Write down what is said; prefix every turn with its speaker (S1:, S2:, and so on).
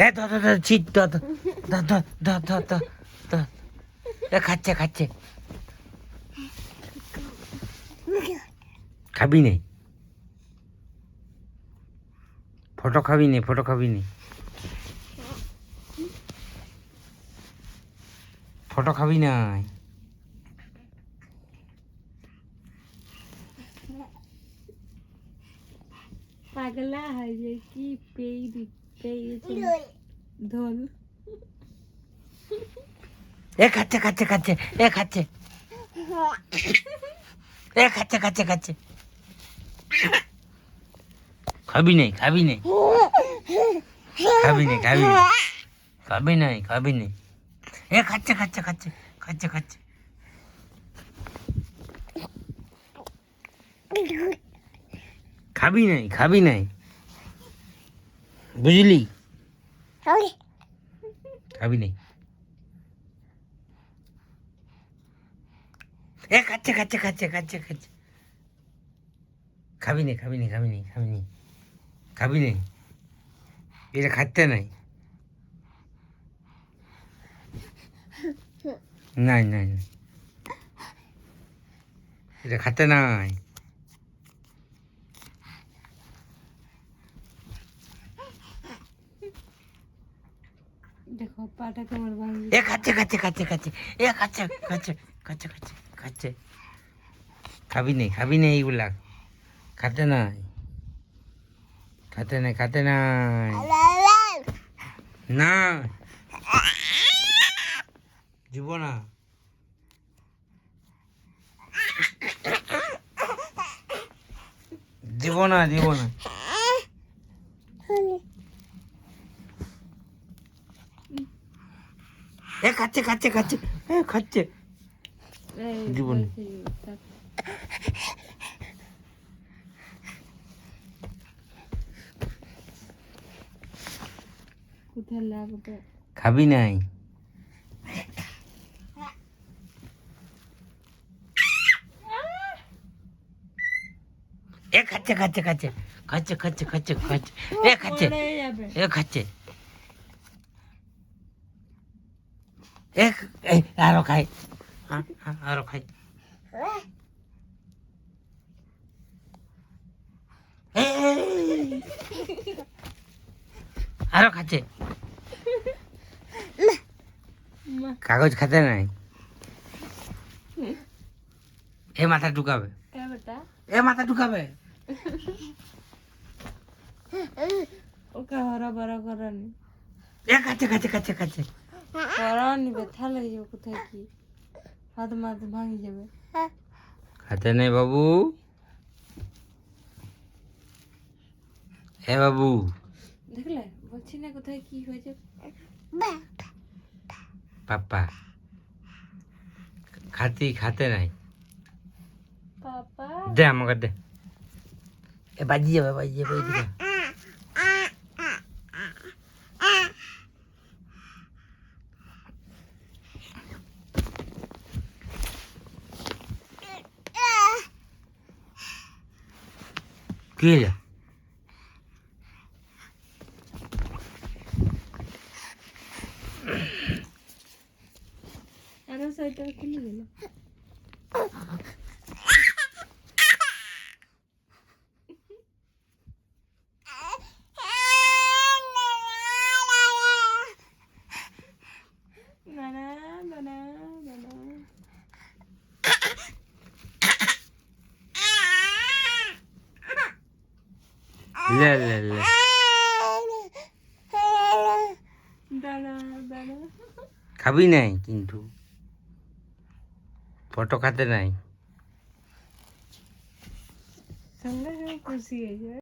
S1: এ ধর ছিট ধর ধর ধর ধর ধর ধর ধর এ খাচ্ছে খাচ্ছে খাবি নে ফটো খাবি নে ফটো খাবি নে ফটো খাবি না
S2: পাগলা হয় যে কি পেয়েছে ধন
S1: এ খাচ্ছে খাচ্ছে খাচ্ছে এ খাচ্ছে এ খাচ্ছে খাচ্ছে খাচ্ছে খাবি নে খাবি নে খাবি নে খাবি খাবি নাই খাবি নে এ খাচ্ছে খাচ্ছে খাচ্ছে খাচ্ছে খাচ্ছে খাবি নাই খাবি নাই বুঝলি খাবি নাই এ খাচ্ছে খাচ্ছে খাচ্ছে খাচ্ছে খাচ্ছে খাবি নে খাবি নে খাবি নে খাবি নে খাবি নে এটা খাচ্ছে নাই নাই নাই নাই এটা খাতে নাই
S2: দেখো পাটা কেমন ভাঙি
S1: এ খাচ্ছে খাচ্ছে খাচ্ছে খাচ্ছে এ খাচ্ছে খাচ্ছে খাচ্ছে খাচ্ছে খাচ্ছে খাবি নেই এইগুলা খাতে নাই খাতে নাই খাতে নাই না দিব না দিব না দিব না এ খাচ্ছে খাচ্ছে খাচ্ছে এ খাচ্ছে জীবন
S2: কোথায় লাগবে
S1: খাবি নাই এ খাচ্ছে খাচ্ছে খাচ্ছে খাচ্ছে খাচ্ছে খাচ্ছে খাচ্ছে এ খাচ্ছে এ খাচ্ছে আরো খাই আরো খাই আরো খাচ্ছে কাগজ খাতে নাই এ মাথা ঢুকাবে এ মাথা ঢুকাবে
S2: ওকে হরা বড় করানি
S1: এ খাচ্ছে খাচ্ছে খাচ্ছে খাচ্ছে
S2: করানি ব্যথা লেগে যাবে কোথায় কি হাত মাথ ভাঙি যাবে
S1: খাতে নেই বাবু হে বাবু
S2: দেখলে বলছি না কোথায় কি হয়েছে
S1: পাপা খাতে নাই
S2: পাপা
S1: দে আমাকে দে এ বাজি যাবে এদিকে কি হলো
S2: আরো সাইডটা খুলে গেল
S1: লে লে লে খাবি নাই কিন্তু ফটো খাতে নাই
S2: সঙ্গে সঙ্গে খুশি হয়ে যায়